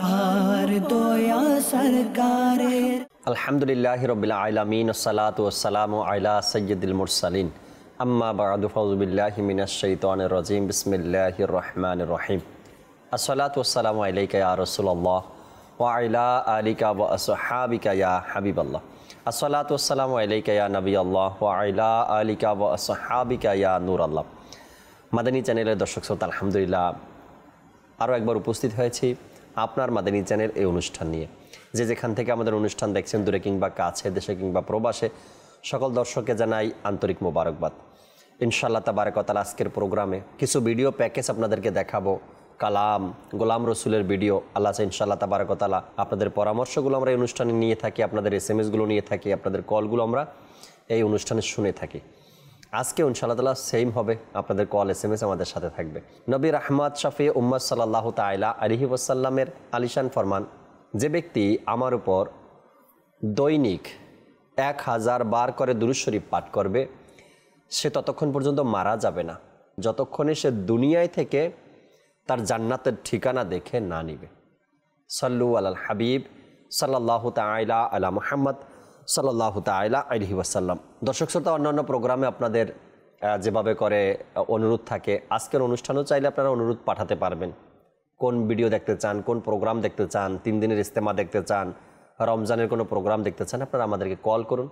আর দয়া সরকারের। আলহামদুলিল্লাহি রাব্বিল আলামিন, আসসালাতু ওয়াসসালামু আলা সাইয়্যিদিল মুরসালিন, আম্মা বা'দু, ফাউযু বিল্লাহি মিনাশ শাইতানির রাজীম, বিসমিল্লাহির রহমানির রহিম। আসসালাতু ওয়াসসালামু আলাইকা ইয়া রাসূলুল্লাহ ওয়া আলা আলিকা ওয়া আসহাবিকা ইয়া হাবিবাল্লাহ। আসসালাতু ওয়াসসালামু আলাইকা ইয়া নবিয়াল্লাহ ওয়া আলা আলিকা ওয়া আসহাবিকা ইয়া নূরাল্লাহ। মাদানী চ্যানেলের দর্শক শ্রোতা, আলহামদুলিল্লাহ আরও একবার উপস্থিত হয়েছি আপনার মাদানী চ্যানেল এই অনুষ্ঠান নিয়ে। যে যেখান থেকে আমাদের অনুষ্ঠান দেখছেন, দূরে কিংবা কাছে, দেশে কিংবা প্রবাসে, সকল দর্শককে জানাই আন্তরিক মোবারকবাদ। ইনশাআল্লাহ তাবারক ওয়া তাআলা আজকের প্রোগ্রামে কিছু ভিডিও প্যাকেজ আপনাদেরকে দেখাবো, কালাম, গোলাম রসুলের ভিডিও। আল্লাহ চাই ইনশাআল্লাহ তাবারক ওয়া তাআলা আপনাদের পরামর্শগুলো আমরা এই অনুষ্ঠানে নিয়ে থাকি, আপনাদের SMS-গুলো নিয়ে থাকি, আপনাদের কলগুলো আমরা এই অনুষ্ঠানে শুনে থাকি। আজকে ইনশাআল্লাহ তাআলা সেম হবে, আপনাদের কল SMS আমাদের সাথে থাকবে। নবী রাহমাত শফি উম্মত সাল্লাল্লাহু তাআলা আলাইহি ওয়াসাল্লামের আলিশান ফরমান, যে ব্যক্তি আমার উপর দৈনিক 1000 বার করে দুরূদ শরীফ পাঠ করবে, সে ততক্ষণ পর্যন্ত মারা যাবে না যতক্ষণে সে দুনিয়ায় থেকে তার জান্নাতের ঠিকানা দেখে না নিবে। সাল্লু আলাল হাবিব সাল্লাল্লাহু তাআলা আলা মুহাম্মদ সাল্লাল্লাহু তাআলা আলাইহি ওয়াসাল্লাম। দর্শক শ্রোতা, অন্যান্য প্রোগ্রামে আপনাদের যেভাবে করে অনুরোধ থাকে, আজকের অনুষ্ঠানও চাইলে আপনারা অনুরোধ পাঠাতে পারবেন। কোন ভিডিও দেখতে চান, কোন প্রোগ্রাম দেখতে চান, 3 দিনের ইস্তেমা দেখতে চান, রমজানের কোনো প্রোগ্রাম দেখতে চান, আপনারা আমাদেরকে কল করুন,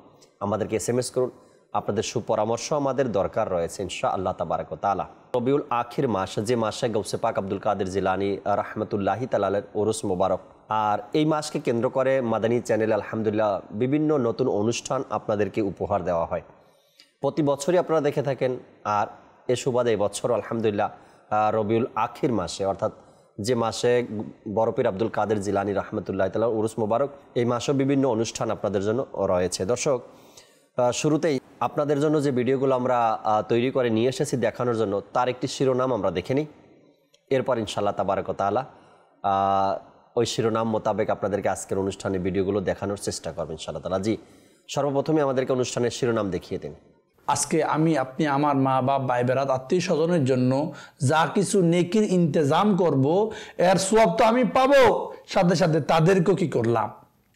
আমাদেরকে SMS করুন। আপনাদের সুপরামর্শ আমাদের দরকার রয়েছে ইনশাআল্লাহ তাবারক ওয়া তাআলা। রবিউল আখির মাস, যে মাসে গৌসে পাক আব্দুল কাদের জিলানী রাহমাতুল্লাহি তাআলার উরুস মুবারক, আর এই মাসকে কেন্দ্র করে মাদানী চ্যানেলে আলহামদুলিল্লাহ বিভিন্ন নতুন অনুষ্ঠান আপনাদেরকে উপহার দেওয়া হয়। প্রতি বছরই আপনারা দেখে থাকেন, আর এ সুবাদে এই বছর আলহামদুলিল্লাহ রবিউল আখির মাসে, অর্থাৎ যে মাসে বড় পীর আব্দুল কাদের জিলানী রাহমাতুল্লাহি তাআলার উরুস মুবারক, এই মাসেও বিভিন্ন অনুষ্ঠান আপনাদের জন্য রয়েছে। দর্শক, শুরুতেই আপনাদের জন্য যে ভিডিওগুলো আমরা তৈরি করে নিয়ে এসেছি দেখানোর জন্য, তার একটি শিরোনাম আমরা দেখে নিই। এরপর ইনশাআল্লাহ তাবারক ওয়া তাআলা ওই শিরোনাম মোতাবেক আপনাদেরকে আজকের অনুষ্ঠানে ভিডিওগুলো দেখানোর চেষ্টা করবেন ইনশাআল্লাহ তাআলা। জি, সর্বপ্রথমে আমাদেরকে অনুষ্ঠানের শিরোনাম দেখিয়ে দিন। আজকে আমি, আপনি, আমার মা বাপ, ভাই বেরাত, আত্মীয় স্বজনের জন্য যা কিছু নেকির ইন্তজাম করব, এর সওয়াব তো আমি পাবো, সাথে সাথে তাদেরকেও কি করলাম।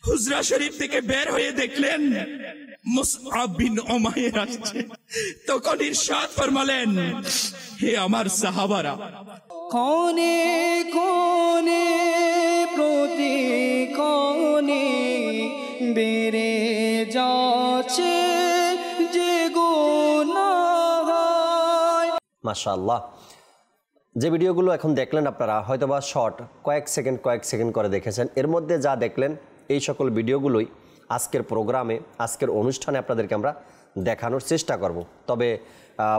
হুজরা শরীফ থেকে বের হয়ে দেখলেন মুসআব বিন উমাইর আসছে, তখন ইরশাদ ফরমালেন, হে আমার সাহাবারা, কোনে কোনে প্রতি কোনে বেড়ে যাচ্ছে যে গুনাহ। মাশাআল্লাহ, যে ভিডিওগুলো এখন দেখলেন আপনারা হয়তোবা শর্ট, কয়েক সেকেন্ড করে দেখেছেন। এর মধ্যে যা দেখলেন এই সকল ভিডিওগুলোই আজকের প্রোগ্রামে, আজকের অনুষ্ঠানে আপনাদেরকে আমরা দেখানোর চেষ্টা করব। তবে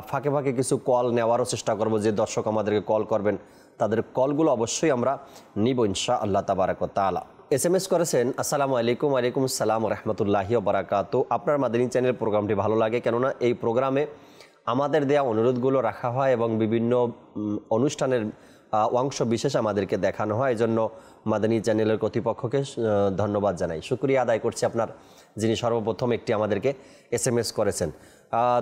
ফাঁকে ফাঁকে কিছু কল নেওয়ারও চেষ্টা করব। যে দর্শক আমাদেরকে কল করবেন তাদের কলগুলো অবশ্যই আমরা নিব ইনশাআল্লাহ তাবারক ওয়া তাআলা। SMS করেছেন, আসসালামু আলাইকুম। ওয়ালাইকুম আসসালাম ওয়া রাহমাতুল্লাহি ওয়া বারাকাতুহু। আপনার মাদানী চ্যানেল প্রোগ্রামটি ভালো লাগে, কেননা এই প্রোগ্রামে আমাদের দেয়া অনুরোধগুলো রাখা হয় এবং বিভিন্ন অনুষ্ঠানের অংশ বিশেষ আমাদেরকে দেখানো হয়। এজন্য মাদানী চ্যানেলের কর্তৃপক্ষকে ধন্যবাদ জানাই, শুকরিয়া আদায় করছি আপনার, যিনি সর্বপ্রথম একটি আমাদেরকে SMS করেছেন।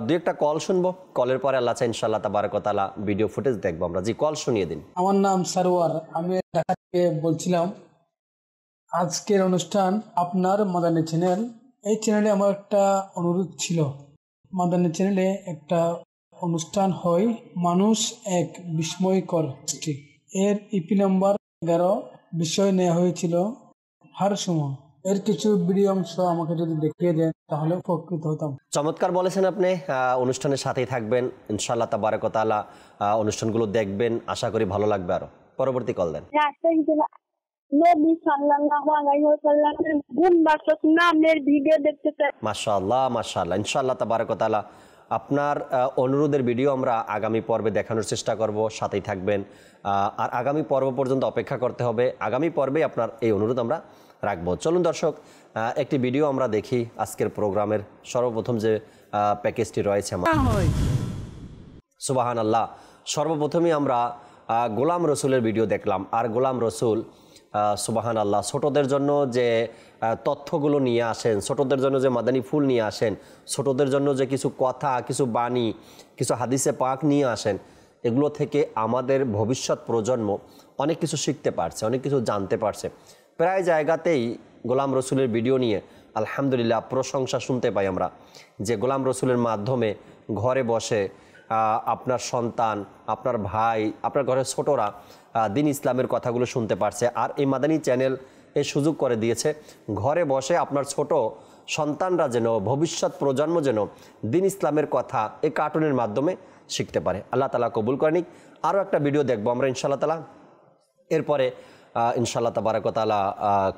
দুই একটা কল শুনবো, কলের পরে আল্লাহ চাই ইনশাআল্লাহ তাবারক ওয়া তাআলা ভিডিও ফুটেজ দেখবো আমরা। জি, কল শুনিয়ে দিন। আমার নাম সারোয়ার, আমি ঢাকা থেকে বলছিলাম। আজকের অনুষ্ঠান আপনার মাদানী চ্যানেল, এই চ্যানেলে আমার একটা অনুরোধ ছিল। মাদানী চ্যানেলে একটা অনুষ্ঠান হয়, মানুষ এক বিস্ময়কর সৃষ্টি, এর EP নাম্বার 11 বিষয় নেওয়া হয়েছিল হার সময়। এর কিছু ভিডিও অংশ আমাকে যদি দেখিয়ে দেন তাহলে উপকৃত হতাম। চমৎকার বলেছেন আপনি। অনুষ্ঠানের সাথেই থাকবেন ইনশাআল্লাহ তাবারক ওয়া তাআলা, অনুষ্ঠানগুলো দেখবেন, আশা করি ভালো লাগবে। আরো পরবর্তী কল দেন। নবী সাল্লাল্লাহু আলাইহি ওয়াসাল্লামের গুণবাচক নামের ভিডিও দেখতে চাই। মাশাআল্লাহ মাশাআল্লাহ, ইনশাআল্লাহ তাবারক ওয়া তাআলা আপনার অনুরোধের ভিডিও আমরা আগামী পর্বে দেখানোর চেষ্টা করব, সাথেই থাকবেন। আর আগামী পর্ব পর্যন্ত অপেক্ষা করতে হবে, আগামী পর্বে আপনার এই অনুরোধ আমরা রাখবো। চলুন দর্শক, একটি ভিডিও আমরা দেখি আজকের প্রোগ্রামের। সর্বপ্রথম যে প্যাকেজটি রয়েছে আমার, সুবহানাল্লাহ, সর্বপ্রথমে আমরা গোলাম রসুলের ভিডিও দেখলাম। আর গোলাম রসুল সুবহানাল্লাহ ছোটদের জন্য যে তথ্যগুলো নিয়ে আসেন, ছোটদের জন্য যে মাদানী ফুল নিয়ে আসেন, ছোটদের জন্য যে কিছু কথা, কিছু বাণী, কিছু হাদিসে পাক নিয়ে আসেন, এগুলো থেকে আমাদের ভবিষ্যৎ প্রজন্ম অনেক কিছু শিখতে পারছে, অনেক কিছু জানতে পারছে। প্রায় জায়গাতেই গোলাম রসুলের ভিডিও নিয়ে আলহামদুলিল্লাহ প্রশংসা শুনতে পাই আমরা, যে গোলাম রসুলের মাধ্যমে ঘরে বসে আপনার সন্তান, আপনার ভাই, আপনার ঘরের ছোটরা দিন ইসলামের কথাগুলো শুনতে পারছে। আর এই মাদানী চ্যানেল এই সুযোগ করে দিয়েছে ঘরে বসে আপনার ছোট সন্তানরা যেন, ভবিষ্যৎ প্রজন্ম যেন দিন ইসলামের কথা এই কার্টুনের মাধ্যমে শিখতে পারে। আল্লাহ তাআলা কবুল করে নিক। আরও একটা ভিডিও দেখবো আমরা ইনশাআল্লাহ তাআলা, এরপরে ইনশাআল্লাহ তাবারাক ওয়া তাআলা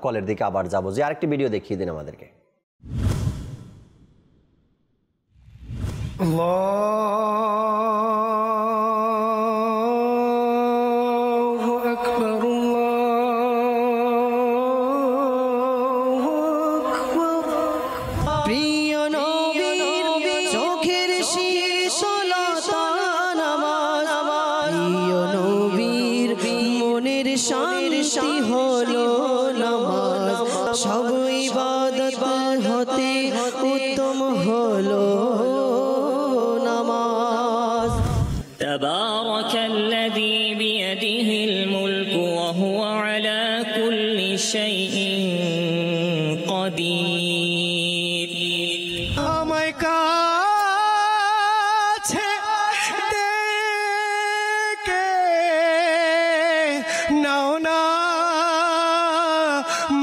কলের দিকে আবার যাব। যে আরেকটি ভিডিও দেখিয়ে দিন আমাদেরকে। আল্লাহু আকবার, আল্লাহু আকবার। প্রিয় নবীর চোখের শীতলতা নামাজ, প্রিয় নবীর মনের শান্তি হলো নামাজ, সব ইবাদত হতে উত্তম হলো নামাজ। تبارك الذي بيده الملك وهو على كل شيء قدير আমায় কাছে ডেকে নাও না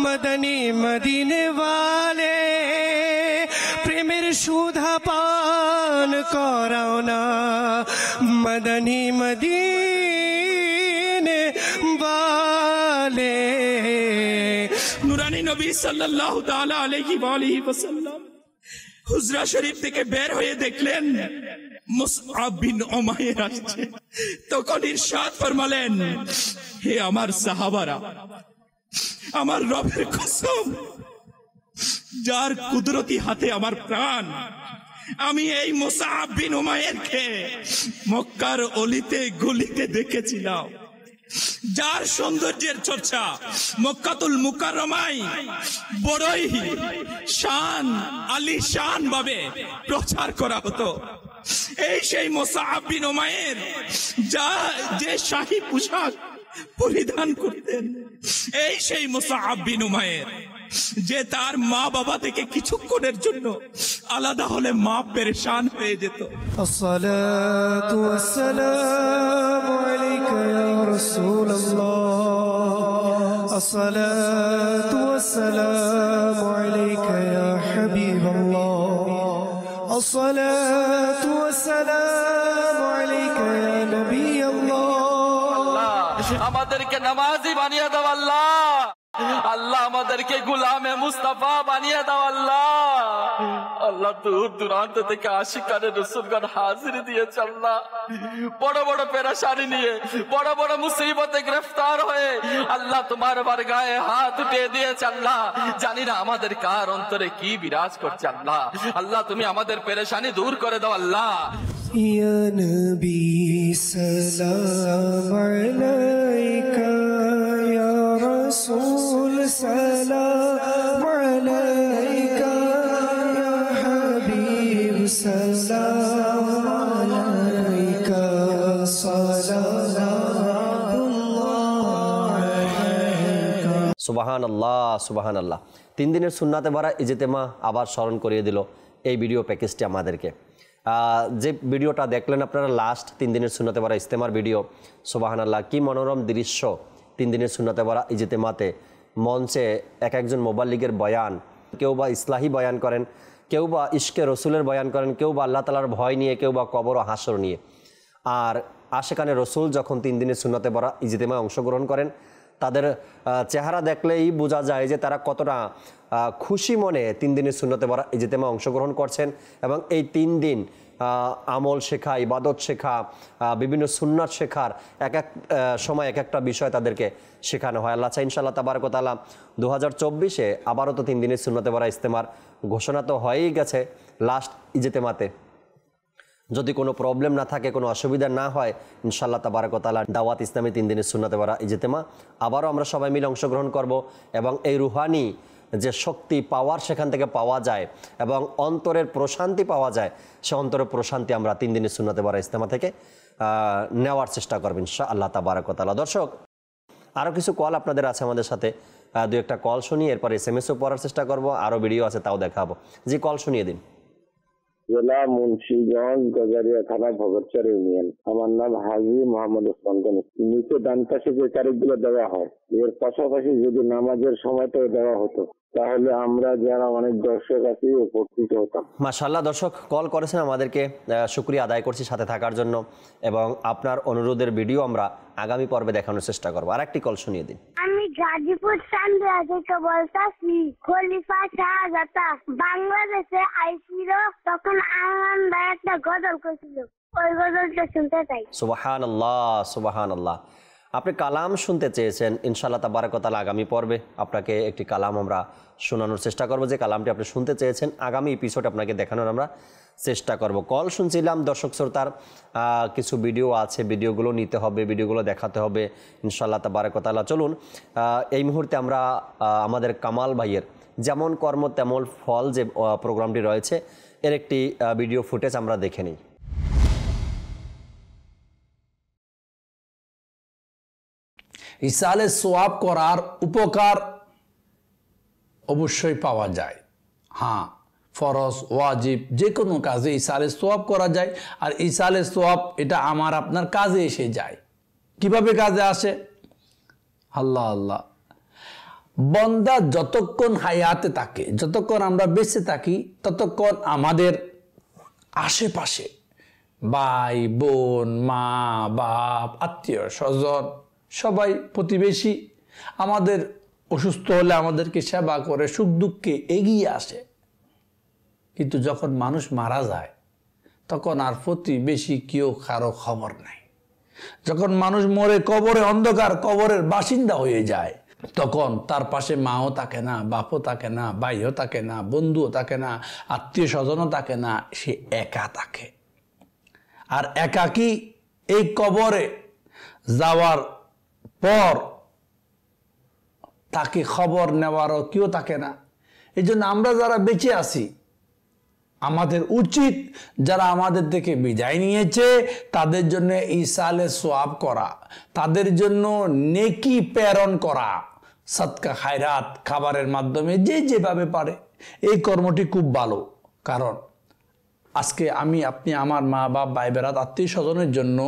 মদনী মদিনে ওয়ালে, প্রেমের সুধা পান করাও না মদনী মদিনে ওয়ালে। নুরানি নবী সাল্লাল্লাহু তাআলা আলাইহি ওয়া আলিহি ওয়াসাল্লাম হুজরা শরীফ থেকে বের হয়ে দেখলেন মুসআব বিন উমাইর আসছে। তখন ইরশাদ ফরমালেন, হে আমার সাহাবারা, আমার রবের কসম, যার কুদরতি হাতে আমার প্রাণ, আমি এই মুসআব বিন উমাইরকে মক্কার অলিতে গলিতে দেখেছিলাম, যার সৌন্দর্যের চর্চা মক্কাতুল মুকাররমায় বড়ই শান আলিশান ভাবে প্রচার করা হতো। এই সেই মুসআব বিন উমাইর যে শাহী পোশাক পরিধান করতেন, এই সেই মুসআব বিন উমাইর যে তার মা বাবা থেকে কিছুক্ষণের জন্য আলাদা হলে মা পেরেশান হয়ে যেত। الصلاة والسلام عليك يا رسول الله، الصلاة والسلام عليك يا حبيب الله، الصلاة والسلام عليك يا نبي الله। আমাদেরকে নামাজি বানিয়ে দাও আল্লাহ, আল্লাহ আমাদেরকে গোলামে মুস্তাফা বানিয়ে দাও আল্লাহ। আল্লাহ দূর দূরান্ত থেকে আশিকানে রাসূলগণ হাজির দিয়েছে আল্লাহ, বড় বড় পেরেশানি নিয়ে, বড় বড় মুসিবতে গ্রেফতার হয়ে আল্লাহ তোমার বারগাহে হাত উঠিয়ে দিয়েছে আল্লাহ। জানি না আমাদের কার অন্তরে কি বিরাজ করছে আল্লাহ। আল্লাহ তুমি আমাদের পেরেশানি দূর করে দাও আল্লাহ। يا نبي سلام عليك، يا رسول سلام عليك، يا حبيب سلام عليك، صلوات الله عليك। সুবাহান আল্লাহ, সুবাহান আল্লাহ। 3 দিনের সুন্নাতে ভরা ইজতেমা আবার স্মরণ করিয়ে দিল এই ভিডিও প্যাকেজটি আমাদেরকে। যে ভিডিওটা দেখলেন আপনারা লাস্ট 3 দিনের সুন্নাতে ভরা ইজতেমার ভিডিও, সুবহানাল্লাহ, কি মনোরম দৃশ্য। 3 দিনের সুন্নাতে ভরা ইজতেমাতে মঞ্চে এক একজন মুবাল্লিগের বয়ান, কেউ বা ইসলাহি বয়ান করেন, কেউ বা ইশকে রসুলের বয়ান করেন, কেউ বা আল্লাহ তাআলার ভয় নিয়ে, কেউ বা কবর ও হাসর নিয়ে। আর আশেকানে রসুল যখন 3 দিনের সুন্নাতে ভরা ইজতেমায় অংশগ্রহণ করেন, তাদের চেহারা দেখলেই বোঝা যায় যে তারা কতটা খুশি মনে 3 দিনের সুন্নতে ভরা ইজতেমায় অংশগ্রহণ করছেন। এবং এই 3 দিন আমল শেখা, ইবাদত শেখা, বিভিন্ন সুন্নাত শেখার এক এক সময় এক একটা বিষয় তাদেরকে শেখানো হয়। আল্লাহ চাই ইনশাআল্লাহ তাবারক ওয়া তাআলা 2024-এ আবারও তো 3 দিনের সুন্নতে ভরা ইজতেমার ঘোষণা তো হয়েই গেছে লাস্ট ইজতেমাতে। যদি কোনো প্রবলেম না থাকে, কোনো অসুবিধা না হয়, ইনশাআল্লাহ তাবারক ওয়া তাআলা দাওয়াত ইসলামী 3 দিনের সুন্নতে ভরা ইজতেমা আবারও আমরা সবাই মিলে অংশগ্রহণ করব। এবং এই রুহানি যে শক্তি, পাওয়ার সেখান থেকে পাওয়া যায় এবং অন্তরের প্রশান্তি পাওয়া যায়, সে অন্তরের প্রশান্তি আমরা 3 দিনের সুন্নতে ভরা ইজতেমা থেকে নেওয়ার চেষ্টা করব ইনশাআল্লাহ তাবারক ওয়া তাআলা। দর্শক, আরও কিছু কল আপনাদের আছে আমাদের সাথে, দু একটা কল শুনি, এরপর SMS-ও পড়ার চেষ্টা করব, আরও ভিডিও আছে তাও দেখাবো। জি, কল শুনিয়ে দিন। জেলা মুন্সিগঞ্জ, গজারিয়া থানা, ভগতচর ইউনিয়ন। আমার নাম হাজী মোহাম্মদ ওসমান গনি। নিচে ডান পাশে যে তারিখগুলো দেওয়া হয়, এর পাশাপাশি যদি নামাজের সময়টাও দেওয়া হতো, তাহলে আমরা যারা অনেক দর্শক আছি উপকৃত হতাম। মাশাআল্লাহ, দর্শক কল করেছেন আমাদেরকে, শুকরিয়া আদায় করছি সাথে থাকার জন্য, এবং আপনার অনুরোধের ভিডিও আমরা আগামী পর্বে দেখানোর চেষ্টা করবো। আর একটি কল শুনিয়ে দিন। আমি গাজীপুর সান্দিয়া থেকে বলতাছি, খলিফা শাহজাহান বাংলাদেশে আইছিল, তখন আনন্দ একটা গজল করেছিল, ওই গজলটা শুনতে চাই। সুবহানাল্লাহ, সুবহানাল্লাহ। আপনি কালাম শুনতে চেয়েছেন, ইনশাআল্লাহ তাবারাক ওয়া তাআলা আগামী পর্বে আপনাকে একটি কালাম আমরা শোনানোর চেষ্টা করব। যে কালামটি আপনি শুনতে চেয়েছেন আগামী এপিসোড আপনাকে দেখানোর আমরা চেষ্টা করব। কল শুনছিলাম, দর্শক শ্রোতার কিছু ভিডিও আছে, ভিডিওগুলো নিতে হবে, ভিডিওগুলো দেখাতে হবে ইনশাআল্লাহ তাবারাক ওয়া তাআলা। চলুন এই মুহূর্তে আমরা আমাদের কামাল ভাইয়ের যেমন কর্ম তেমন ফল যে প্রোগ্রামটি রয়েছে এর একটি ভিডিও ফুটেজ আমরা দেখে নিই। ইসালে সোয়াব করার উপকার অবশ্যই পাওয়া যায়। হ্যাঁ, ফরজ ওয়াজিব যে কোনো কাজে ইসালে সোয়াব করা যায়। আর ইসালে সোয়াব এটা আমার আপনার কাজে এসে যায়। কিভাবে কাজে আসে? আল্লাহ আল্লাহ, বন্দা যতক্ষণ হায়াতে থাকে, যতক্ষণ আমরা বেঁচে থাকি, ততক্ষণ আমাদের আশেপাশে ভাই বোন, মা বাপ, আত্মীয় স্বজন, সবাই প্রতিবেশী আমাদের অসুস্থ হলে আমাদেরকে সেবা করে, সুখ দুঃখে এগিয়ে আসে। কিন্তু যখন মানুষ মারা যায় তখন আর প্রতিবেশী কেউ কারো খবর নাই। যখন মানুষ মরে কবরে অন্ধকার, কবরের বাসিন্দা হয়ে যায়, তখন তার পাশে মাও থাকে না, বাপও থাকে না, ভাইও থাকে না, বন্ধুও থাকে না, আত্মীয় স্বজনও থাকে না, সে একা থাকে। আর একাকী এই কবরে যাওয়ার পর তাকে খবর নেওয়ারও কেউ থাকে না। এই জন্য আমরা যারা বেঁচে আছি, আমাদের উচিত যারা আমাদের থেকে বিদায় নিয়েছে তাদের জন্য ইসালে সোয়াব করা, তাদের জন্য নেকি প্রেরণ করা, সদকা খায়রাত খাবারের মাধ্যমে যে যেভাবে পারে। এই কর্মটি খুব ভালো। কারণ আজকে আমি আপনি আমার মা বাপ ভাই বেরাত আত্মীয় স্বজনের জন্য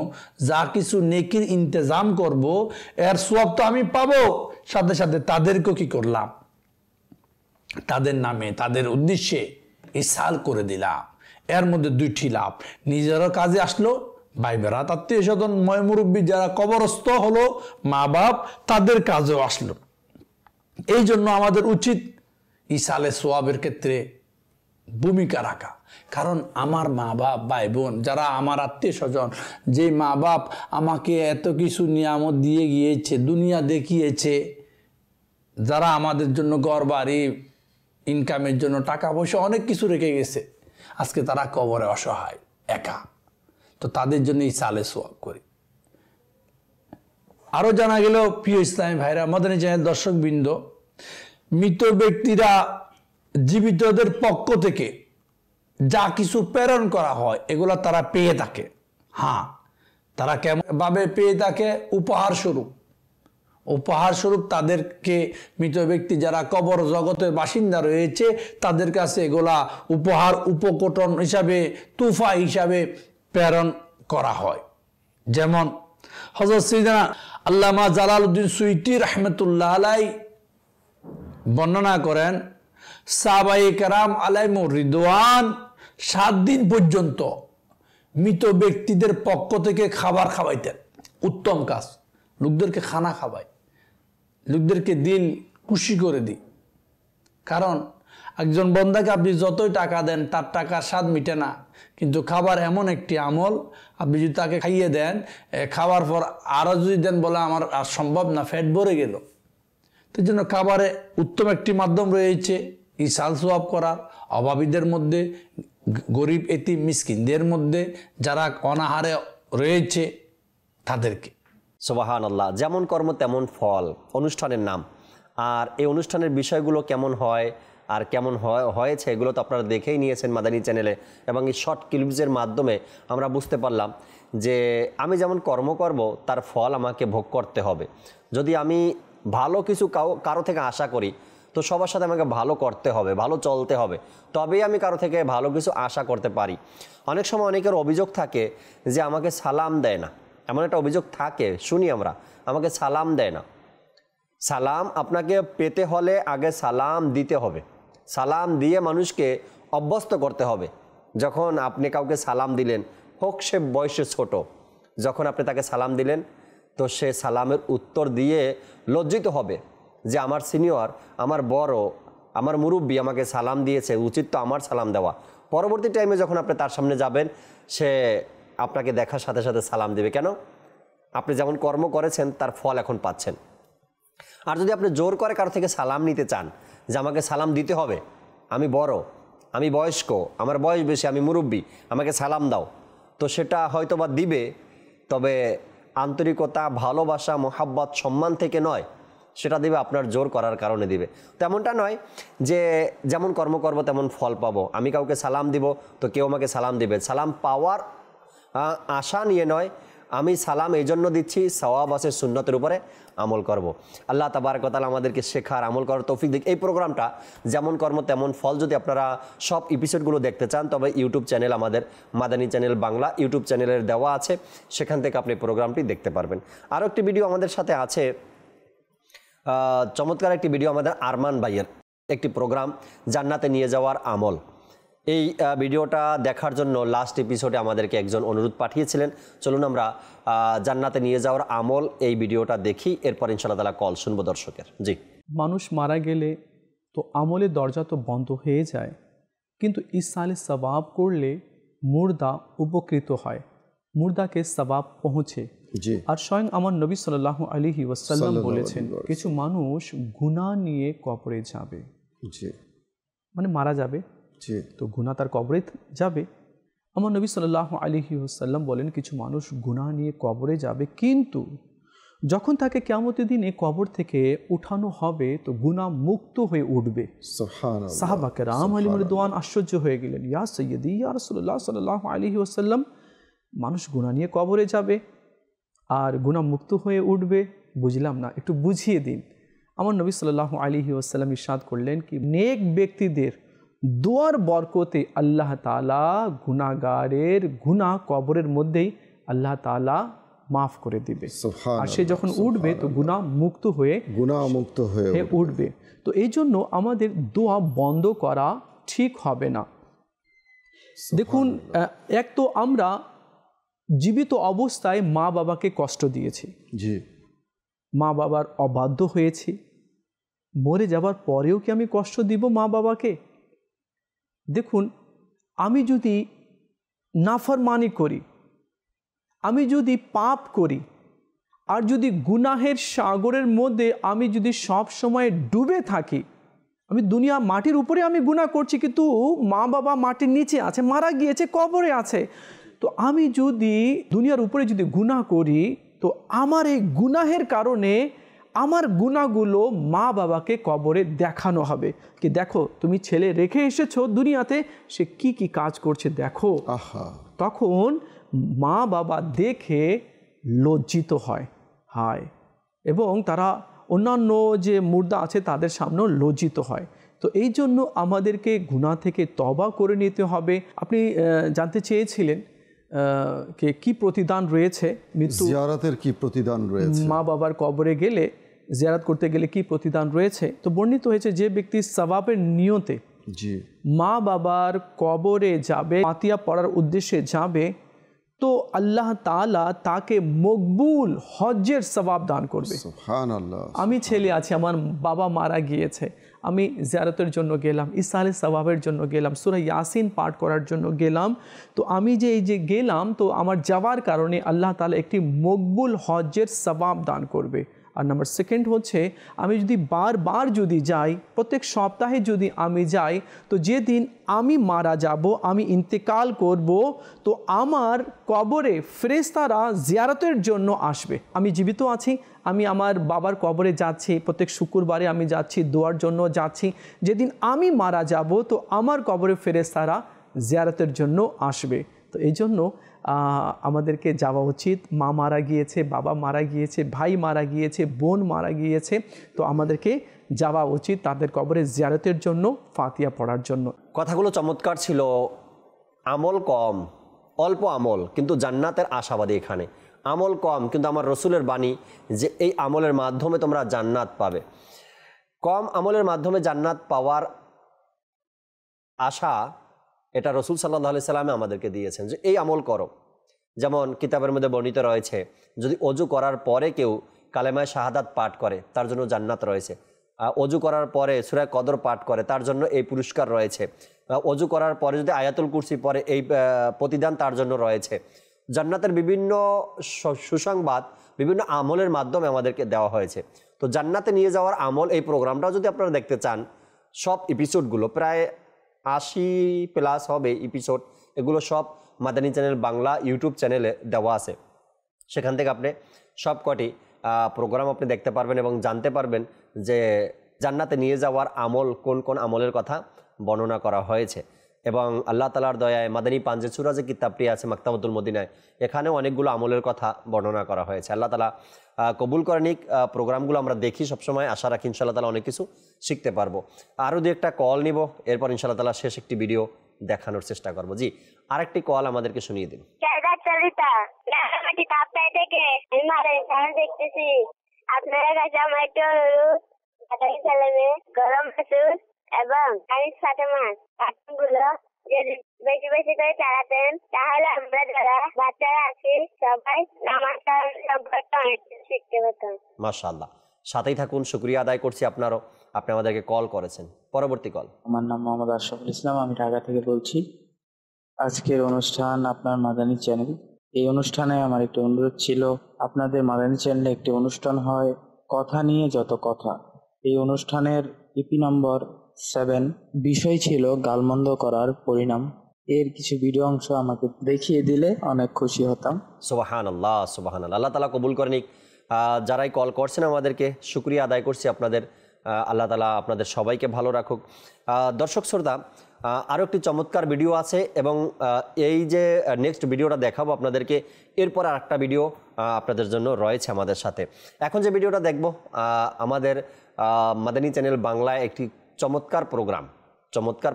যা কিছু নেকির ইন্তজাম করব, এর সোয়াব তো আমি পাবো, সাথে সাথে তাদেরকেও কি করলাম, তাদের নামে তাদের উদ্দেশ্যে ইসাল করে দিলাম। এর মধ্যে দুইটি লাভ, নিজেরও কাজে আসলো, ভাই বেরাত আত্মীয় স্বজন ময় মুরব্বী যারা কবরস্থ হলো, মা বাপ, তাদের কাজেও আসলো। এই জন্য আমাদের উচিত ইসালে সোয়াবের ক্ষেত্রে ভূমিকা রাখা। কারণ আমার মা বাপ ভাই বোন যারা আমার আত্মীয় স্বজন, যে মা বাপ আমাকে এত কিছু নিয়ামত দিয়ে গিয়েছে, দুনিয়া দেখিয়েছে, যারা আমাদের জন্য ঘর বাড়ি ইনকামের জন্য টাকা পয়সা অনেক কিছু রেখে গেছে, আজকে তারা কবরে অসহায় একা, তো তাদের জন্য ইসালে সোয়াব করি। আরো জানা গেল প্রিয় ইসলামী ভাইরা, মাদানী চ্যানেল দর্শক বৃন্দ, মৃত ব্যক্তিরা জীবিতদের পক্ষ থেকে যা কিছু প্রেরণ করা হয় এগুলা তারা পেয়ে থাকে। হ্যাঁ, তারা কেমন ভাবে পেয়ে থাকে? উপহার স্বরূপ। উপহার স্বরূপ তাদেরকে মৃত ব্যক্তি যারা কবর জগতের বাসিন্দা রয়েছে তাদের কাছে এগুলা উপহার উপকটন হিসাবে, তুফা হিসাবে প্রেরণ করা হয়। যেমন হযরত সাইয়েদনা আল্লামা জালালউদ্দিন সুয়ুতী রাহমাতুল্লাহ আলাইহি বর্ণনা করেন, সাহাবায়ে কেরাম আলাইহিমুর রিদওয়ান 7 দিন পর্যন্ত মৃত ব্যক্তিদের পক্ষ থেকে খাবার খাওয়াইতেন। উত্তম কাজ, লোকদেরকে খানা খাওয়ায়, লোকদেরকে দিল খুশি করে দিই। কারণ একজন বন্দাকে আপনি যতই টাকা দেন তার টাকার স্বাদ মিটে না, কিন্তু খাবার এমন একটি আমল, আপনি যদি তাকে খাইয়ে দেন, খাওয়ার পর আরও যদি দেন বলে আমার আর সম্ভব না, পেট ভরে গেল। তার জন্য খাবারে উত্তম একটি মাধ্যম রয়েছে ইসাল সোয়াব করার। অভাবীদের মধ্যে, গরিব এতিম মিসকিনদের মধ্যে যারা অনাহারে রয়েছে তাদেরকে। সুবহানাল্লাহ, যেমন কর্ম তেমন ফল অনুষ্ঠানের নাম। আর এই অনুষ্ঠানের বিষয়গুলো কেমন হয়, আর কেমন হয়েছে এগুলো তো আপনারা দেখেই নিয়েছেন মাদানী চ্যানেলে, এবং এই শর্ট ক্লিপসের মাধ্যমে আমরা বুঝতে পারলাম যে আমি যেমন কর্ম করব তার ফল আমাকে ভোগ করতে হবে। যদি আমি ভালো কিছু কারো থেকে আশা করি তো সবার সাথে আমাকে ভালো করতে হবে, ভালো চলতে হবে, তবেই আমি কারো থেকে ভালো কিছু আশা করতে পারি। অনেক সময় অনেকের অভিযোগ থাকে যে আমাকে সালাম দেয় না, এমন একটা অভিযোগ থাকে, শুনি আমরা, আমাকে সালাম দেয় না। সালাম আপনাকে পেতে হলে আগে সালাম দিতে হবে, সালাম দিয়ে মানুষকে অভ্যস্ত করতে হবে। যখন আপনি কাউকে সালাম দিলেন, হোক সে বয়সে ছোট, যখন আপনি তাকে সালাম দিলেন তো সে সালামের উত্তর দিয়ে লজ্জিত হবে যে আমার সিনিয়র, আমার বড়, আমার মুরব্বী আমাকে সালাম দিয়েছে, উচিত তো আমার সালাম দেওয়া। পরবর্তী টাইমে যখন আপনি তার সামনে যাবেন সে আপনাকে দেখার সাথে সাথে সালাম দেবে। কেন? আপনি যেমন কর্ম করেছেন তার ফল এখন পাচ্ছেন। আর যদি আপনি জোর করে কারো থেকে সালাম নিতে চান যে আমাকে সালাম দিতে হবে, আমি বড়, আমি বয়স্ক, আমার বয়স বেশি, আমি মুরব্বী, আমাকে সালাম দাও, তো সেটা হয়তো বা দিবে, তবে আন্তরিকতা, ভালোবাসা, মোহাব্বত, সম্মান থেকে নয়, সেটা দিবে আপনার জোর করার কারণে দিবে। তেমনটা নয় যে যেমন কর্ম করব তেমন ফল পাবো। আমি কাউকে সালাম দিব তো কেউ আমাকে সালাম দিবে, সালাম পাওয়ার আশা নিয়ে নয়, আমি সালাম এই জন্য দিচ্ছি সওয়াব আছে, সুন্নতের উপরে আমল করব। আল্লাহ তাবারক ওয়া তাআলা আমাদেরকে শেখার, আমল করার তৌফিক দিক। এই প্রোগ্রামটা যেমন কর্ম তেমন ফল, যদি আপনারা সব এপিসোডগুলো দেখতে চান তবে ইউটিউব চ্যানেল, আমাদের মাদানী চ্যানেল বাংলা ইউটিউব চ্যানেলের দেওয়া আছে, সেখান থেকে আপনি প্রোগ্রামটি দেখতে পারবেন। আরও একটি ভিডিও আমাদের সাথে আছে, চমৎকার একটি ভিডিও আমাদের আরমান ভাইয়ের একটি প্রোগ্রাম, জান্নাতে নিয়ে যাওয়ার আমল। এই ভিডিওটা দেখার জন্য লাস্ট এপিসোডে আমাদেরকে একজন অনুরোধ পাঠিয়েছিলেন। চলুন আমরা জান্নাতে নিয়ে যাওয়ার আমল এই ভিডিওটা দেখি, এরপর ইনশাআল্লাহ তাআলা কল শুনবো দর্শকের। জি, মানুষ মারা গেলে তো আমলের দরজা তো বন্ধ হয়ে যায়, কিন্তু ইসালে সওয়াব করলে মুর্দা উপকৃত হয়, মুর্দাকে সওয়াব পৌঁছে। আর স্বয়ং আমার নবী সাল্লাল্লাহু আলাইহি ওয়াসাল্লাম বলেছেন কিছু মানুষ গুনাহ নিয়ে কবরে যাবে, মানে মারা যাবে, তো গুনাহ তার কবরে যাবে। আমার নবী সাল্লাল্লাহু আলাইহি ওয়াসাল্লাম বলেন কিছু মানুষ গুনাহ নিয়ে কবরে যাবে, কিন্তু যখন তাকে কিয়ামতের দিনে কবর থেকে উঠানো হবে তো গুনাহ মুক্ত হয়ে উঠবে। সুবহানাল্লাহ। সাহাবা কেরাম আলাইহিম রিদওয়ান আশ্চর্য হয়ে গেলেন, ইয়া সাইয়্যিদি ইয়া রাসূলুল্লাহ সাল্লাল্লাহু আলাইহি ওয়াসাল্লাম, মানুষ গুনাহ নিয়ে কবরে যাবে আর গুনাহ মুক্ত হয়ে উঠবে, বুঝলাম না, একটু বুঝিয়ে দিন। আমার নবী সাল্লাল্লাহু আলাইহি ওয়াসাল্লাম ইরশাদ করলেন কি নেক ব্যক্তিদের দোয়ার বরকতে আল্লাহ তাআলা গুনাহগারের গুনাহ কবরের মধ্যেই আল্লাহ তাআলা মাফ করে দিবে, আর সে যখন উঠবে তো গুনাহ মুক্ত হয়ে উঠবে। তো এই জন্য আমাদের দোয়া বন্ধ করা ঠিক হবে না। দেখুন, এক তো আমরা জীবিত অবস্থায় মা বাবাকে কষ্ট দিয়েছি, মা বাবার অবাধ্য হয়েছি, মরে যাবার পরেও কি আমি কষ্ট দিব মা বাবাকে? দেখুন, আমি যদি নাফরমানি করি, আমি যদি পাপ করি, আর যদি গুনাহের সাগরের মধ্যে আমি যদি সব সময় ডুবে থাকি, আমি দুনিয়া মাটির উপরে আমি গুনাহ করছি, কিন্তু মা বাবা মাটির নিচে আছে, মারা গিয়েছে, কবরে আছে, তো আমি যদি দুনিয়ার উপরে যদি গুনাহ করি তো আমার এই গুনাহের কারণে আমার গুনাহগুলো মা বাবাকে কবরে দেখানো হবে কি দেখো তুমি ছেলে রেখে এসেছো দুনিয়াতে, সে কি কি কাজ করছে দেখো। তখন মা বাবা দেখে লজ্জিত হয়, এবং তারা অন্যান্য যে মুর্দা আছে তাদের সামনেও লজ্জিত হয়। তো এই জন্য আমাদেরকে গুনাহ থেকে তওবা করে নিতে হবে। আপনি জানতে চেয়েছিলেন কি প্রতিদান রয়েছে মৃত্যু, জিয়ারতের কি প্রতিদান রয়েছে, মা বাবার কবরে গেলে জিয়ারত করতে গেলে কি প্রতিদান রয়েছে। তো বর্ণিত হয়েছে যে ব্যক্তি সওয়াবের নিয়তে মা বাবার কবরে যাবে, ফাতিহা পড়ার উদ্দেশ্যে যাবে, তো আল্লাহ তাআলা তাকে মকবুল হজ্জের সওয়াব দান করবে। সুবহানাল্লাহ। আমি ছেলে আছি, আমার বাবা মারা গিয়েছে, আমি জিয়ারতের জন্য গেলাম, ইসালে সওয়াবের জন্য গেলাম, সূরা ইয়াসিন পাঠ করার জন্য গেলাম, তো আমি যে এই যে গেলাম তো আমার যাওয়ার কারণে আল্লাহ তাআলা একটি মকবুল হজ্জের সওয়াব দান করবে। আর নাম্বার সেকেন্ড হচ্ছে আমি যদি বারবার যদি যাই, প্রত্যেক সপ্তাহে যদি আমি যাই, তো যেদিন আমি মারা যাব, আমি ইন্তেকাল করব, তো আমার কবরে ফেরেশতারা জিয়ারতের জন্য আসবে। আমি জীবিত আছি, আমি আমার বাবার কবরে যাচ্ছি, প্রত্যেক শুক্রবারে আমি যাচ্ছি, দোয়ার জন্য যাচ্ছি। যেদিন আমি মারা যাব, তো আমার কবরে ফেরেশতারা জিয়ারতের জন্য আসবে। তো এই জন্য আমাদেরকে যাওয়া উচিত। মা মারা গিয়েছে, বাবা মারা গিয়েছে, ভাই মারা গিয়েছে, বোন মারা গিয়েছে, তো আমাদেরকে যাওয়া উচিত তাদের কবরে জিয়ারতের জন্য, ফাতিহা পড়ার জন্য। কথাগুলো চমৎকার ছিল। আমল কম, অল্প আমল, কিন্তু জান্নাতের আশাবাদী। এখানে আমল কম, কিন্তু আমার রসুলের বাণী যে এই আমলের মাধ্যমে তোমরা জান্নাত পাবে। কম আমলের মাধ্যমে জান্নাত পাওয়ার আশা এটা রসুল সাল্লাল্লাহু আলাইহি সাল্লামে আমাদেরকে দিয়েছেন যে এই আমল করো। যেমন কিতাবের মধ্যে বর্ণিত রয়েছে, যদি অজু করার পরে কেউ কালেমায়ে শাহাদাত পাঠ করে তার জন্য জান্নাত রয়েছে। অজু করার পরে সূরা কদর পাঠ করে তার জন্য এই পুরস্কার রয়েছে। অজু করার পরে যদি আয়াতুল কুরসি পড়ে এই প্রতিদান তার জন্য রয়েছে। জান্নাতের বিভিন্ন সুসংবাদ বিভিন্ন আমলের মাধ্যমে আমাদেরকে দেওয়া হয়েছে। তো জান্নাতে নিয়ে যাওয়ার আমল, এই প্রোগ্রামটাও যদি আপনারা দেখতে চান, সব এপিসোডগুলো প্রায় 80+ হবে এপিসোড, এগুলো সব মাদানী চ্যানেল বাংলা ইউটিউব চ্যানেলে দেওয়া আছে। সেখান থেকে আপনি সব কটি প্রোগ্রাম আপনি দেখতে পারবেন এবং জানতে পারবেন যে জান্নাতে নিয়ে যাওয়ার আমল কোন কোন আমলের কথা বর্ণনা করা হয়েছে। এবং আল্লাহ তাআলার দয়ায় মাদানী পাঞ্জেছুরা যে কিতাবটি আছে মাকতাবাতুল মদিনায়, এখানেও অনেকগুলো আমলের কথা বর্ণনা করা হয়েছে। আল্লাহ তাআলা কবুল করে নিক। প্রোগ্রামগুলো আমরা দেখি সবসময়, আশা রাখি ইনশাআল্লাহ তাআলা অনেক কিছু শিখতে পারবো। আরও দু একটা কল নিব, এরপর ইনশাআল্লাহ তাআলা শেষ একটি ভিডিও দেখানোর চেষ্টা করব। জি, আরেকটি কল আমাদেরকে শুনিয়ে দিন। দেখতেছি আপনার কাছে আমার একটু গরম মাসুর এবং গুলো যদি বেশি বেশি করে চালাতেন, তাহলে আমরা যারা বাচ্চারা আছি সবাই নামাজটা সম্পর্কে অনেক কিছু শিখতে পেতাম। মাশাআল্লাহ, সাথেই থাকুন। শুকরিয়া আদায় করছি আপনারও, আপনি আমাদেরকে কল করেছেন। পরবর্তী কল। আমার নাম মোহাম্মদ আশরাফুল ইসলাম, আমি ঢাকা থেকে বলছি। আজকের অনুষ্ঠান আপনার মাদানী চ্যানেল, এই অনুষ্ঠানে আমার একটি অনুরোধ ছিল। আপনাদের মাদানী চ্যানেলে একটি অনুষ্ঠান হয় কথা নিয়ে যত কথা। এই অনুষ্ঠানের ইপি নম্বর 7 বিষয় ছিল গালমন্দ করার পরিণাম। এর কিছু ভিডিও অংশ আমাকে দেখিয়ে দিলে অনেক খুশি হতাম। সুবহানাল্লাহ, সুবহানাল্লাহ। আল্লাহ তাআলা কবুল করে নিক। যারাই কল করছেন আমাদেরকে শুকরিয়া আদায় করছি আপনাদের। আল্লাহ তাআলা আপনাদের সবাইকে ভালো রাখুক। দর্শক শ্রোতা, আরও একটি চমৎকার ভিডিও আছে এবং এই যে নেক্সট ভিডিওটা দেখাবো আপনাদেরকে, এরপর আর একটা ভিডিও আপনাদের জন্য রয়েছে আমাদের সাথে। এখন যে ভিডিওটা দেখব, আমাদের মাদানী চ্যানেল বাংলায় একটি চমৎকার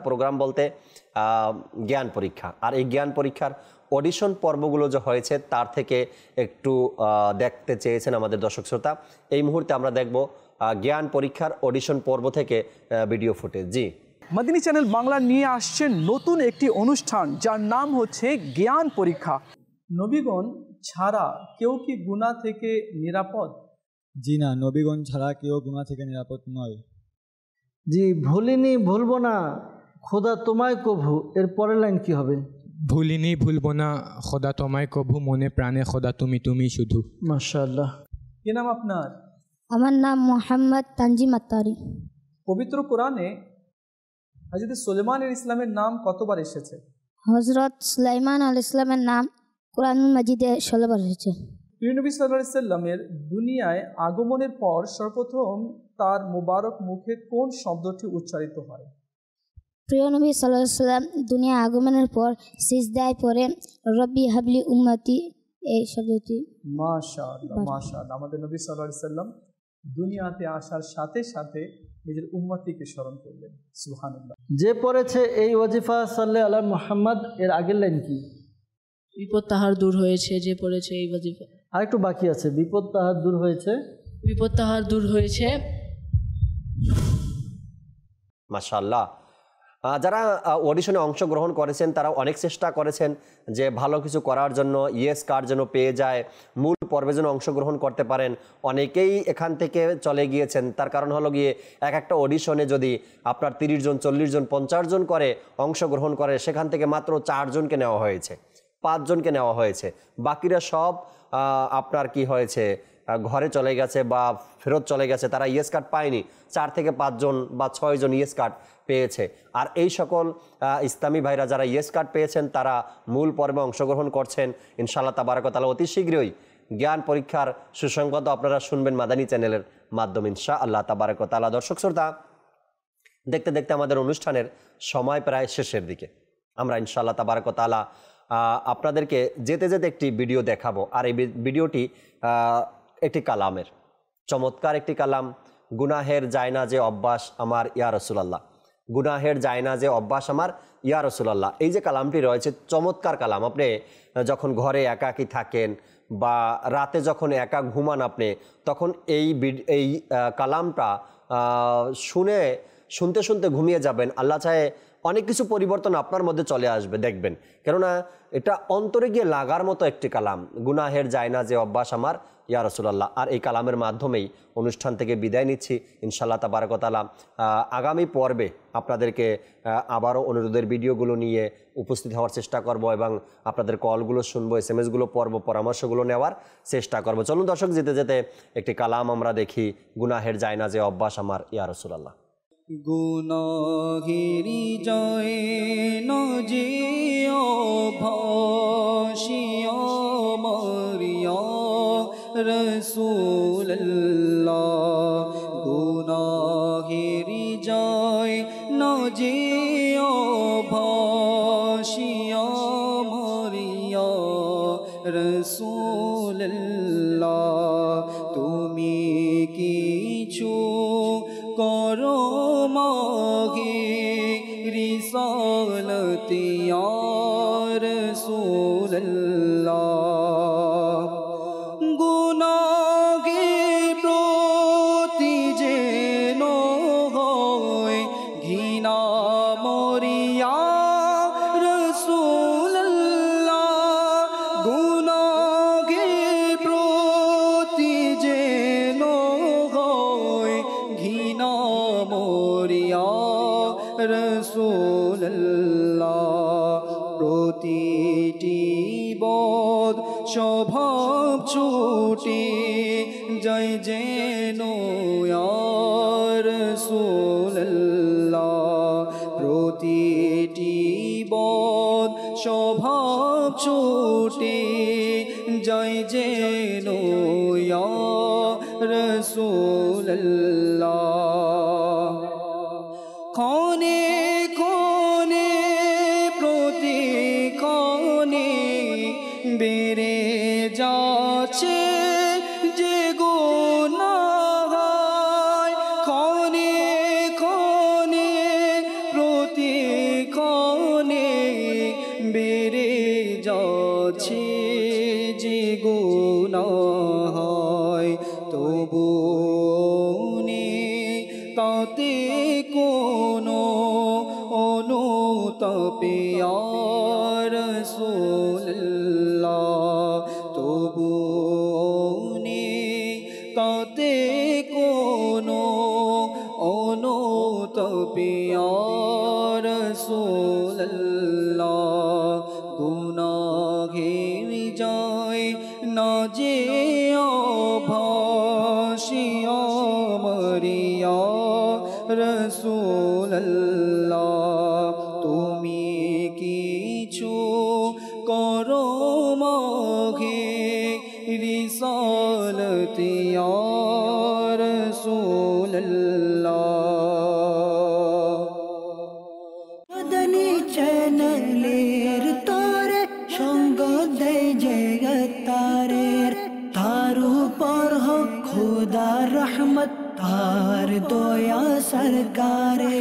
প্রোগ্রাম বলতে জ্ঞান পরীক্ষা। আর এই জ্ঞান পরীক্ষার অডিশন পর্বগুলো যে হয়েছে তার থেকে একটু দেখতে চেয়েছেন আমাদের দর্শক শ্রোতা। এই মুহূর্তে আমরা দেখব জ্ঞান পরীক্ষার অডিশন পর্ব থেকে ভিডিও ফুটেজ। জি, মাদানী চ্যানেল বাংলা নিয়ে আসছেন নতুন একটি অনুষ্ঠান যার নাম হচ্ছে জ্ঞান পরীক্ষা। নবীগণ ছাড়া কেউ কি গুনাহ থেকে নিরাপদ? জি না, নবীগণ ছাড়া কেউ গুনাহ থেকে নিরাপদ নয়। জি, ভুলিনি ভুলবো না খোদা তোমায় কভু, এর পরের লাইন কি হবে? ভুলিনি ভুলবো না খোদা তোমায় কভু, মনে প্রাণে খোদা তুমি তুমি শুধু। মাশাআল্লাহ। কি নাম আপনার? আমার নাম মোহাম্মদ তানজিম আত্তারি। পবিত্র কোরআনে হযরত সুলাইমান ইসলামের নাম কতবার এসেছে? হযরত সুলাইমান আলাইহিস সালামের নাম কোরআনুল মাজিদে 16 বার এসেছে। প্রিয় নবী সাল্লাল্লাহু আলাইহি সাল্লামের দুনিয়ায় আগমনের পর সর্বপ্রথম তার মুবারক মুখে কোন শব্দটি উচ্চারিত হয়? প্রিয় নবী সাল্লাল্লাহু আলাইহি সাল্লাম দুনিয়া আগমনের পর সিজদায় পড়ে রব্বি হাবলি উম্মতি, এই শব্দটি। মাশাআল্লাহ, মাশাআল্লাহ। আমাদের নবী সাল্লাল্লাহু আলাইহি সাল্লাম দুনিয়াতে আসার সাথে সাথে নিজের উম্মতিকে স্মরণ করলেন। সুবহানাল্লাহ। যে পড়েছে এই ওয়াজিফা সাল্লাল্লাহু আলা মুহাম্মদ, এর আগের লাইন কি? বিপদ তাহার দূর হয়েছে, যে পড়েছে এই ওয়াজিফা। আরেকটু বাকি আছে, বিপদ তাহার দূর হয়েছে, বিপদ তাহার দূর হয়েছে। মাশাআল্লাহ। যারা অডিশনে অংশগ্রহণ করেছেন তারা অনেক চেষ্টা করেছেন যে ভালো কিছু করার জন্য, ইয়েস কার্ড যেন পেয়ে যায়, মূল পর্বে যেন অংশগ্রহণ করতে পারেন। অনেকেই এখান থেকে চলে গিয়েছেন। তার কারণ হলো গিয়ে এক একটা অডিশনে যদি আপনার 30 জন 40 জন 50 জন করে অংশগ্রহণ করে, সেখান থেকে মাত্র 4 জনকে নেওয়া হয়েছে, 5 জনকে নেওয়া হয়েছে। বাকিরা সব আপনার কি হয়েছে, ঘরে চলে গেছে বা ফেরত চলে গেছে, তারা ইয়েস কার্ড পায়নি, 4 থেকে 5 জন বা 6 জন ইয়েস কার্ড পেয়েছে। আর এই সকল ইসলামী ভাইরা যারা ইয়েস কার্ড পেয়েছেন তারা মূল পর্বে অংশগ্রহণ করছেন ইনশাআল্লাহ তাবারাক ওয়া তাআলা। অতি শীঘ্রই জ্ঞান পরীক্ষার সুসংবাদ আপনারা শুনবেন মাদানী চ্যানেলের মাধ্যমে ইনশাআল্লাহ তাবারাক ওয়া তাআলা। দর্শক শ্রোতা, দেখতে দেখতে আমাদের অনুষ্ঠানের সময় প্রায় শেষের দিকে। আমরা ইনশাআল্লাহ তাবারাক ওয়া তাআলা আপনাদেরকে যেতে যেতে একটি ভিডিও দেখাবো। আর এই ভিডিওটি একটি কালামের, চমৎকার একটি কালাম। গুনাহের জায়নাজে অভ্যাস আমার ইয়া রাসূলুল্লাহ, গুনাহের জায়নাজে অভ্যাস আমার ইয়া রাসূলুল্লাহ। এই যে কালামটি রয়েছে, চমৎকার কালাম। আপনি যখন ঘরে একাকী থাকেন বা রাতে যখন একা ঘুমান আপনি, তখন এই কালামটা শুনতে শুনতে ঘুমিয়ে যাবেন। আল্লাহ চাহে অনেক কিছু পরিবর্তন আপনার মধ্যে চলে আসবে, দেখবেন। কেননা এটা অন্তরে গিয়ে লাগার মতো একটি কালাম। গুনাহের জায়নাজে অভ্যাস আমার ইয়া রাসূলুল্লাহ। আর এই কালামের মাধ্যমেই অনুষ্ঠান থেকে বিদায় নিচ্ছি ইনশাআল্লাহ তাবারাক ওয়া তাআলা। আগামী পর্বে আপনাদেরকে আবারও অনুরোধের ভিডিওগুলো নিয়ে উপস্থিত হওয়ার চেষ্টা করব এবং আপনাদের কলগুলো শুনবো, SMS-গুলো পড়ব, পরামর্শগুলো নেওয়ার চেষ্টা করব। চলুন দর্শক, যেতে যেতে একটি কালাম আমরা দেখি। গুনাহের জায়নাজে অভ্যাস আমার ইয়া রাসূলুল্লাহ। গুনাহেরি জায়নাজে অভ্যাস আমার ইয়া রাসূলুল্লাহ, গুনাহেরি জায়নাজে অভ্যাস আমার ইয়া রাসূলুল্লাহ, তুমি কিছু করো মাগে রিসালত ইয়া রাসূলুল্লাহ, গুনাহে প্রতি যেন হয় ঘৃণা মরিয়া রাসূলুল্লাহ, গুনাহে প্রতি যেন হয় ঘৃণা মরিয়া রাসূলুল্লাহ, প্রতিটি বদ স্বভাব ছুটে যায় যেন ইয়া রাসূলুল্লাহ, প্রতিটি বদ স্বভাব ছুটে যায় যেন ইয়া রাসূলুল্লাহ, ক্ষণে ক্ষণে প্রতি ক্ষণে বেড়ে যাচ্ছে যে গুনাহ, ক্ষণে ক্ষণে প্রতি ক্ষণে বেড়ে যাচ্ছে যে গুনাহ, তবু তাতে কোনো অনুতাপে ইয়া রাসূলুল্লাহ, তবু তাতে কোনো অনুতাপে ইয়া রাসূলুল্লাহ, গুনাহের জায়নাজে অভ্যাস আমার ইয়া রাসূলুল্লাহ, তুমি কিছু করো মাগে রিসালত ইয়া রাসূলুল্লাহ। মাদানী চ্যানেলের তোরে সঙ্গ দেয় জগতারের, তার উপর হোক খোদার রহমত, তার দয়া সরকারে।